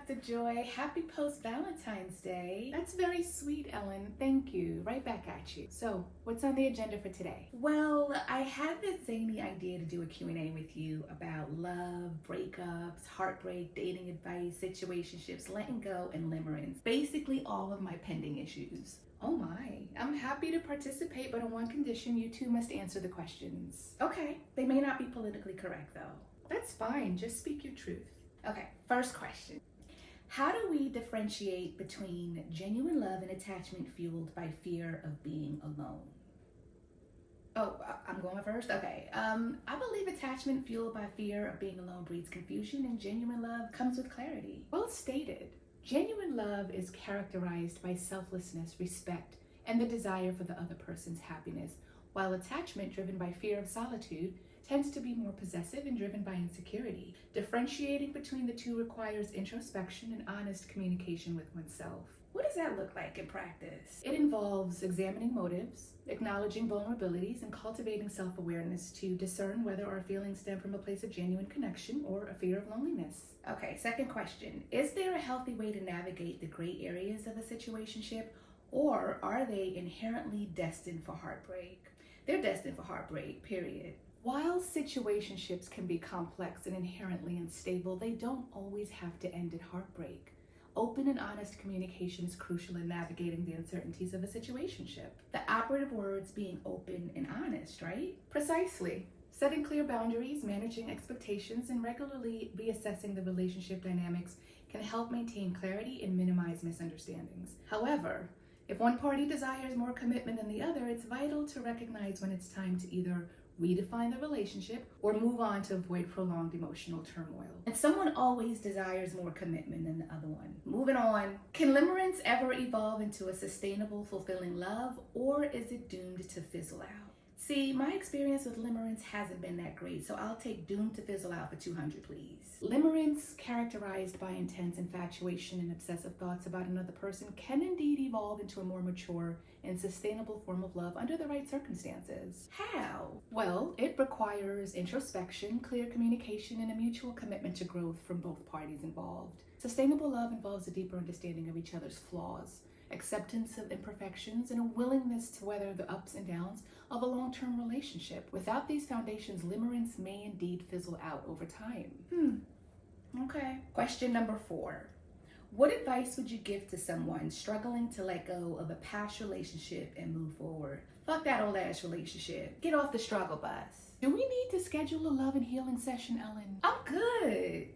Dr. Joy. Happy post-Valentine's Day. That's very sweet, Ellen. Thank you. Right back at you. So, what's on the agenda for today? Well, I had this zany idea to do a Q&A with you about love, breakups, heartbreak, dating advice, situationships, letting go, and limerence. Basically, all of my pending issues. Oh my, I'm happy to participate, but on one condition, you two must answer the questions. Okay, they may not be politically correct though. That's fine, just speak your truth. Okay, first question. How do we differentiate between genuine love and attachment fueled by fear of being alone? Oh, I'm going first? Okay. I believe attachment fueled by fear of being alone breeds confusion, and genuine love comes with clarity. Well stated. Genuine love is characterized by selflessness, respect, and the desire for the other person's happiness, while attachment driven by fear of solitude tends to be more possessive and driven by insecurity. Differentiating between the two requires introspection and honest communication with oneself. What does that look like in practice? It involves examining motives, acknowledging vulnerabilities, and cultivating self-awareness to discern whether our feelings stem from a place of genuine connection or a fear of loneliness. Okay, second question. Is there a healthy way to navigate the gray areas of a situationship, or are they inherently destined for heartbreak? They're destined for heartbreak, period. While situationships can be complex and inherently unstable, they don't always have to end in heartbreak. Open and honest communication is crucial in navigating the uncertainties of a situationship. The operative words being open and honest, right? Precisely. Setting clear boundaries, managing expectations, and regularly reassessing the relationship dynamics can help maintain clarity and minimize misunderstandings. However, if one party desires more commitment than the other, it's vital to recognize when it's time to either redefine the relationship or move on to avoid prolonged emotional turmoil. And someone always desires more commitment than the other one. Moving on. Can limerence ever evolve into a sustainable, fulfilling love, or is it doomed to fizzle out? See, my experience with limerence hasn't been that great, so I'll take doomed to fizzle out for 200, please. Limerence, characterized by intense infatuation and obsessive thoughts about another person, can indeed evolve into a more mature and sustainable form of love under the right circumstances. How? Well, it requires introspection, clear communication, and a mutual commitment to growth from both parties involved. Sustainable love involves a deeper understanding of each other's flaws, acceptance of imperfections, and a willingness to weather the ups and downs of a long-term relationship. Without these foundations, limerence may indeed fizzle out over time. Okay. Question number 4. What advice would you give to someone struggling to let go of a past relationship and move forward? Fuck that old ass relationship. Get off the struggle bus. Do we need to schedule a love and healing session, Ellen? I'm good.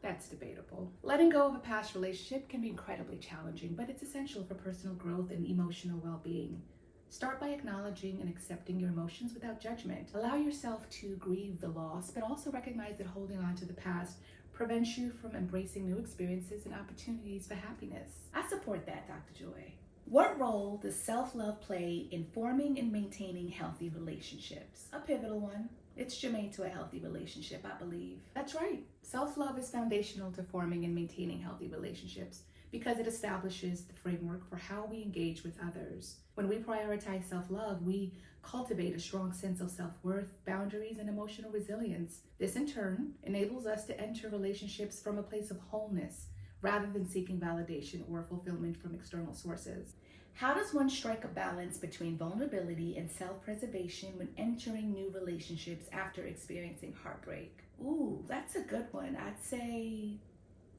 That's debatable. Letting go of a past relationship can be incredibly challenging, but it's essential for personal growth and emotional well-being. Start by acknowledging and accepting your emotions without judgment. Allow yourself to grieve the loss, but also recognize that holding on to the past prevents you from embracing new experiences and opportunities for happiness. I support that, Dr. Joy. What role does self-love play in forming and maintaining healthy relationships? A pivotal one. It's germane to a healthy relationship, I believe. That's right. Self-love is foundational to forming and maintaining healthy relationships because it establishes the framework for how we engage with others. When we prioritize self-love, we cultivate a strong sense of self-worth, boundaries, and emotional resilience. This, in turn, enables us to enter relationships from a place of wholeness rather than seeking validation or fulfillment from external sources. How does one strike a balance between vulnerability and self-preservation when entering new relationships after experiencing heartbreak? Ooh, that's a good one. I'd say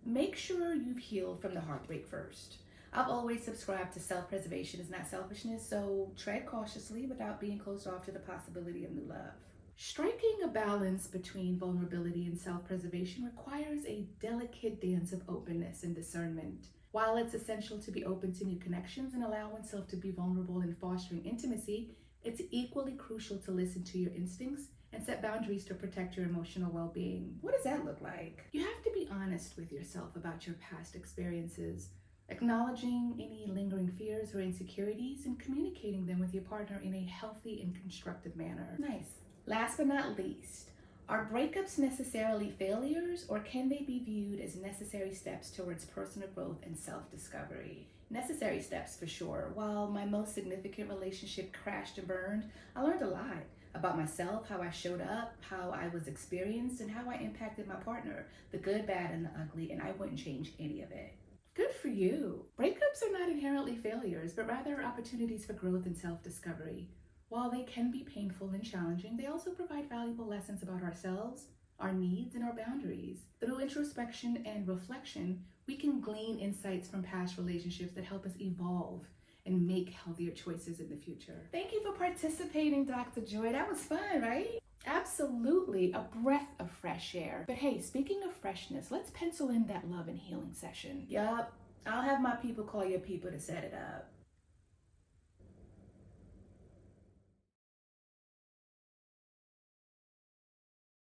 make sure you've healed from the heartbreak first. I've always subscribed to self-preservation is not selfishness, so tread cautiously without being closed off to the possibility of new love. Striking a balance between vulnerability and self-preservation requires a delicate dance of openness and discernment. While it's essential to be open to new connections and allow oneself to be vulnerable in fostering intimacy, it's equally crucial to listen to your instincts and set boundaries to protect your emotional well-being. What does that look like? You have to be honest with yourself about your past experiences, acknowledging any lingering fears or insecurities and communicating them with your partner in a healthy and constructive manner. Nice. Last but not least, are breakups necessarily failures, or can they be viewed as necessary steps towards personal growth and self-discovery? Necessary steps for sure. While my most significant relationship crashed and burned, I learned a lot. about myself, how I showed up, how I was experienced, and how I impacted my partner, the good, bad, and the ugly, and I wouldn't change any of it. Good for you. Breakups are not inherently failures, but rather opportunities for growth and self-discovery. While they can be painful and challenging, they also provide valuable lessons about ourselves, our needs, and our boundaries. Through introspection and reflection, we can glean insights from past relationships that help us evolve and make healthier choices in the future. Thank you for participating, Dr. Joy. That was fun, right? Absolutely, a breath of fresh air. But hey, speaking of freshness, let's pencil in that love and healing session. Yup, I'll have my people call your people to set it up.